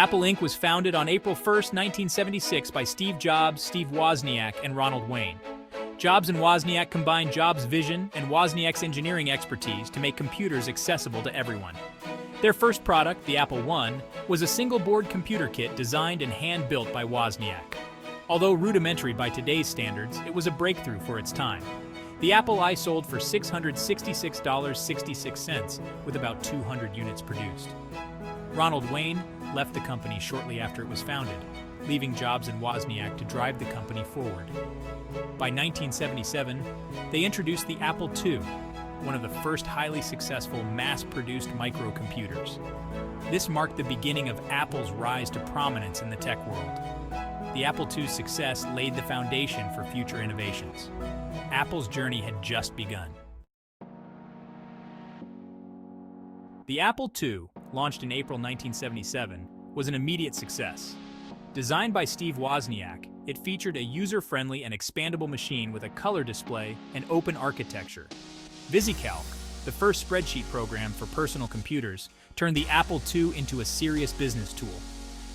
Apple Inc. was founded on April 1st, 1976 by Steve Jobs, Steve Wozniak, and Ronald Wayne. Jobs and Wozniak combined Jobs' vision and Wozniak's engineering expertise to make computers accessible to everyone. Their first product, the Apple I, was a single-board computer kit designed and hand-built by Wozniak. Although rudimentary by today's standards, it was a breakthrough for its time. The Apple I sold for $666.66, with about 200 units produced. Ronald Wayne left the company shortly after it was founded, leaving Jobs and Wozniak to drive the company forward. By 1977, they introduced the Apple II, one of the first highly successful mass-produced microcomputers. This marked the beginning of Apple's rise to prominence in the tech world. The Apple II's success laid the foundation for future innovations. Apple's journey had just begun. The Apple II, launched in April 1977, was an immediate success. Designed by Steve Wozniak, it featured a user-friendly and expandable machine with a color display and open architecture. VisiCalc, the first spreadsheet program for personal computers, turned the Apple II into a serious business tool.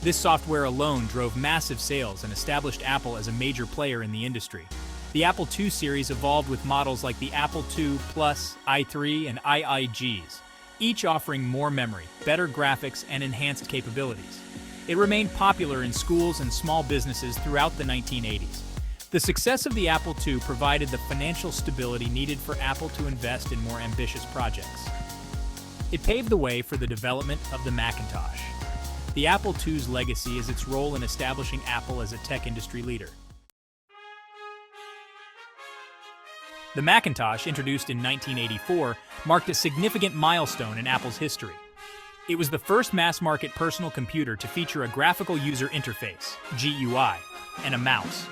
This software alone drove massive sales and established Apple as a major player in the industry. The Apple II series evolved with models like the Apple II Plus, i3, and IIGs, each offering more memory, better graphics, and enhanced capabilities. It remained popular in schools and small businesses throughout the 1980s. The success of the Apple II provided the financial stability needed for Apple to invest in more ambitious projects. It paved the way for the development of the Macintosh. The Apple II's legacy is its role in establishing Apple as a tech industry leader. The Macintosh, introduced in 1984, marked a significant milestone in Apple's history. It was the first mass-market personal computer to feature a graphical user interface, GUI, and a mouse.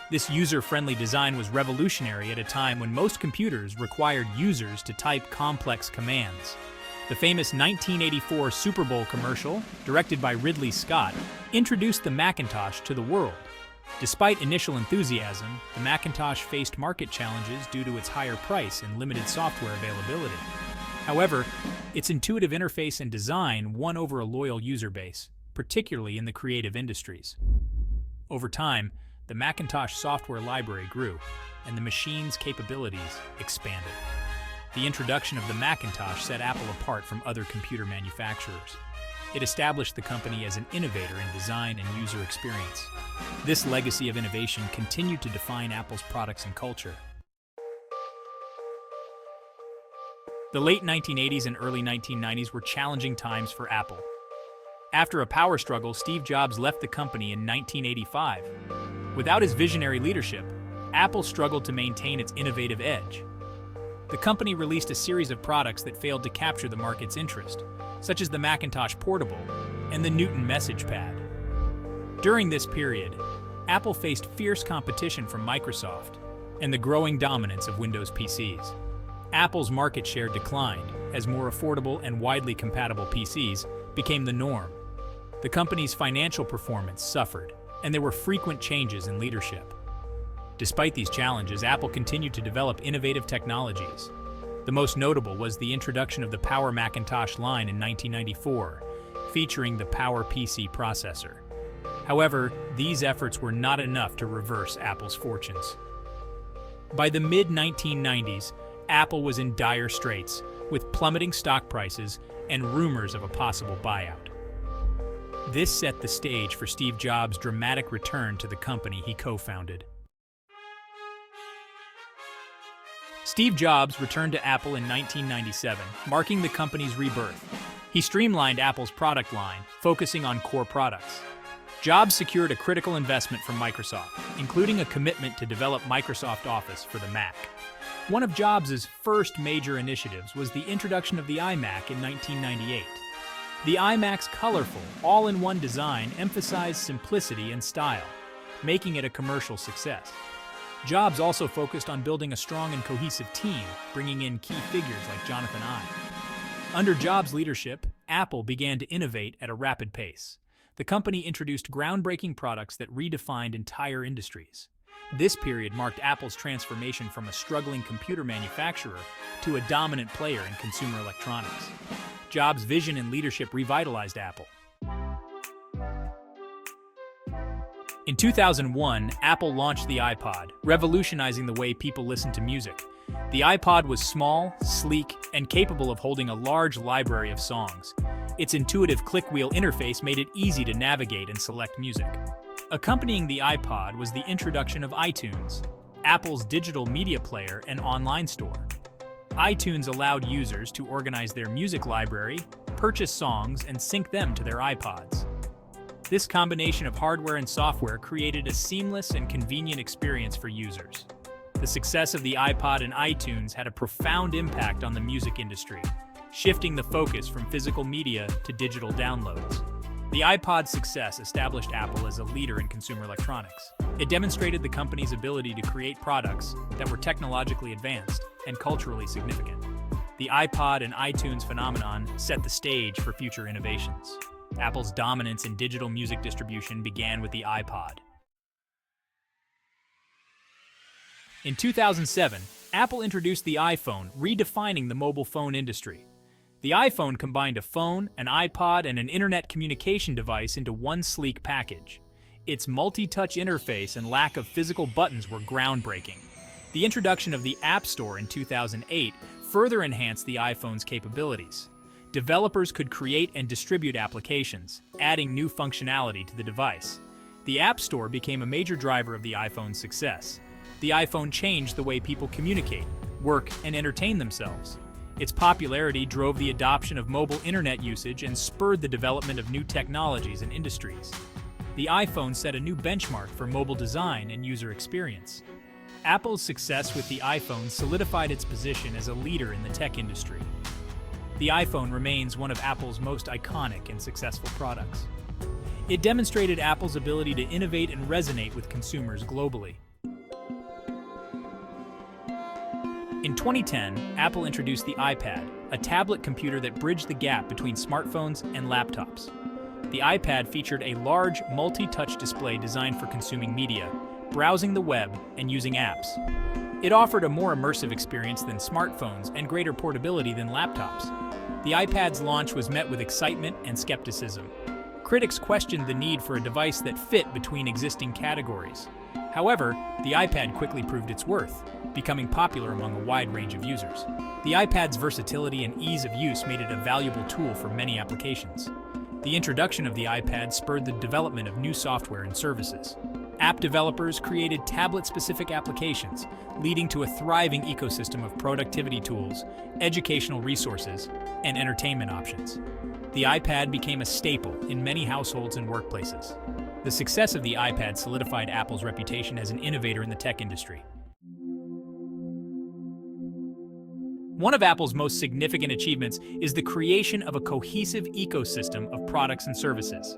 This user-friendly design was revolutionary at a time when most computers required users to type complex commands. The famous 1984 Super Bowl commercial, directed by Ridley Scott, introduced the Macintosh to the world. Despite initial enthusiasm, the Macintosh faced market challenges due to its higher price and limited software availability. However, its intuitive interface and design won over a loyal user base, particularly in the creative industries. Over time, the Macintosh software library grew, and the machine's capabilities expanded. The introduction of the Macintosh set Apple apart from other computer manufacturers. It established the company as an innovator in design and user experience. This legacy of innovation continued to define Apple's products and culture. The late 1980s and early 1990s were challenging times for Apple. After a power struggle, Steve Jobs left the company in 1985. Without his visionary leadership, Apple struggled to maintain its innovative edge. The company released a series of products that failed to capture the market's interest, such as the Macintosh Portable and the Newton Message Pad. During this period, Apple faced fierce competition from Microsoft and the growing dominance of Windows PCs. Apple's market share declined as more affordable and widely compatible PCs became the norm. The company's financial performance suffered, and there were frequent changes in leadership. Despite these challenges, Apple continued to develop innovative technologies. The most notable was the introduction of the Power Macintosh line in 1994, featuring the Power PC processor. However, these efforts were not enough to reverse Apple's fortunes. By the mid-1990s, Apple was in dire straits, with plummeting stock prices and rumors of a possible buyout. This set the stage for Steve Jobs' dramatic return to the company he co-founded. Steve Jobs returned to Apple in 1997, marking the company's rebirth. He streamlined Apple's product line, focusing on core products. Jobs secured a critical investment from Microsoft, including a commitment to develop Microsoft Office for the Mac. One of Jobs' first major initiatives was the introduction of the iMac in 1998. The iMac's colorful, all-in-one design emphasized simplicity and style, making it a commercial success. Jobs also focused on building a strong and cohesive team, bringing in key figures like Jonathan Ive. Under Jobs' leadership, Apple began to innovate at a rapid pace. The company introduced groundbreaking products that redefined entire industries. This period marked Apple's transformation from a struggling computer manufacturer to a dominant player in consumer electronics. Jobs' vision and leadership revitalized Apple. 2001, Apple launched the iPod, revolutionizing the way people listen to music. The iPod was small, sleek, and capable of holding a large library of songs. Its intuitive click-wheel interface made it easy to navigate and select music. Accompanying the iPod was the introduction of iTunes, Apple's digital media player and online store. iTunes allowed users to organize their music library, purchase songs, and sync them to their iPods. This combination of hardware and software created a seamless and convenient experience for users. The success of the iPod and iTunes had a profound impact on the music industry, shifting the focus from physical media to digital downloads. The iPod's success established Apple as a leader in consumer electronics. It demonstrated the company's ability to create products that were technologically advanced and culturally significant. The iPod and iTunes phenomenon set the stage for future innovations. Apple's dominance in digital music distribution began with the iPod. In 2007, Apple introduced the iPhone, redefining the mobile phone industry. The iPhone combined a phone, an iPod, and an internet communication device into one sleek package. Its multi-touch interface and lack of physical buttons were groundbreaking. The introduction of the App Store in 2008 further enhanced the iPhone's capabilities. Developers could create and distribute applications, adding new functionality to the device. The App Store became a major driver of the iPhone's success. The iPhone changed the way people communicate, work, and entertain themselves. Its popularity drove the adoption of mobile internet usage and spurred the development of new technologies and industries. The iPhone set a new benchmark for mobile design and user experience. Apple's success with the iPhone solidified its position as a leader in the tech industry. The iPhone remains one of Apple's most iconic and successful products. It demonstrated Apple's ability to innovate and resonate with consumers globally. In 2010, Apple introduced the iPad, a tablet computer that bridged the gap between smartphones and laptops. The iPad featured a large, multi-touch display designed for consuming media, browsing the web, and using apps. It offered a more immersive experience than smartphones and greater portability than laptops. The iPad's launch was met with excitement and skepticism. Critics questioned the need for a device that fit between existing categories. However, the iPad quickly proved its worth, becoming popular among a wide range of users. The iPad's versatility and ease of use made it a valuable tool for many applications. The introduction of the iPad spurred the development of new software and services. App developers created tablet-specific applications, leading to a thriving ecosystem of productivity tools, educational resources, and entertainment options. The iPad became a staple in many households and workplaces. The success of the iPad solidified Apple's reputation as an innovator in the tech industry. One of Apple's most significant achievements is the creation of a cohesive ecosystem of products and services.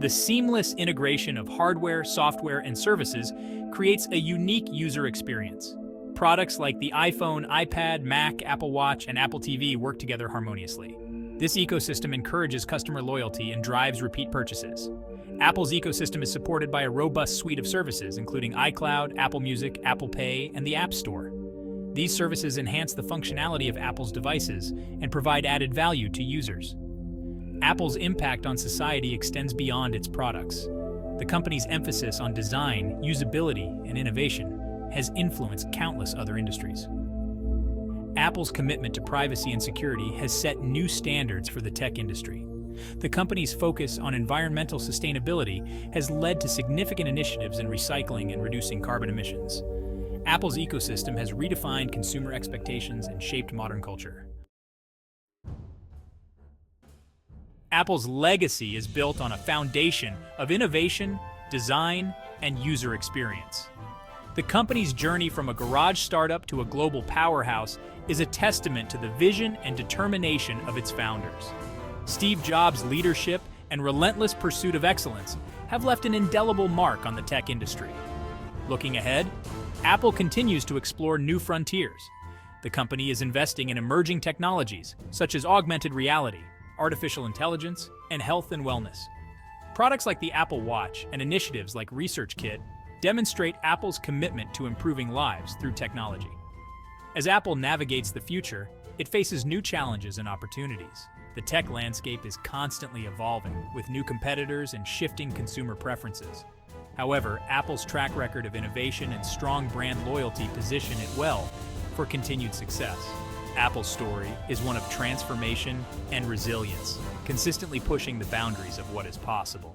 The seamless integration of hardware, software, and services creates a unique user experience. Products like the iPhone, iPad, Mac, Apple Watch, and Apple TV work together harmoniously. This ecosystem encourages customer loyalty and drives repeat purchases. Apple's ecosystem is supported by a robust suite of services, including iCloud, Apple Music, Apple Pay, and the App Store. These services enhance the functionality of Apple's devices and provide added value to users. Apple's impact on society extends beyond its products. The company's emphasis on design, usability, and innovation has influenced countless other industries. Apple's commitment to privacy and security has set new standards for the tech industry. The company's focus on environmental sustainability has led to significant initiatives in recycling and reducing carbon emissions. Apple's ecosystem has redefined consumer expectations and shaped modern culture. Apple's legacy is built on a foundation of innovation, design, and user experience. The company's journey from a garage startup to a global powerhouse is a testament to the vision and determination of its founders. Steve Jobs' leadership and relentless pursuit of excellence have left an indelible mark on the tech industry. Looking ahead, Apple continues to explore new frontiers. The company is investing in emerging technologies such as augmented reality, artificial intelligence, and health and wellness. Products like the Apple Watch and initiatives like ResearchKit demonstrate Apple's commitment to improving lives through technology. As Apple navigates the future, it faces new challenges and opportunities. The tech landscape is constantly evolving, with new competitors and shifting consumer preferences. However, Apple's track record of innovation and strong brand loyalty position it well for continued success. Apple's story is one of transformation and resilience, consistently pushing the boundaries of what is possible.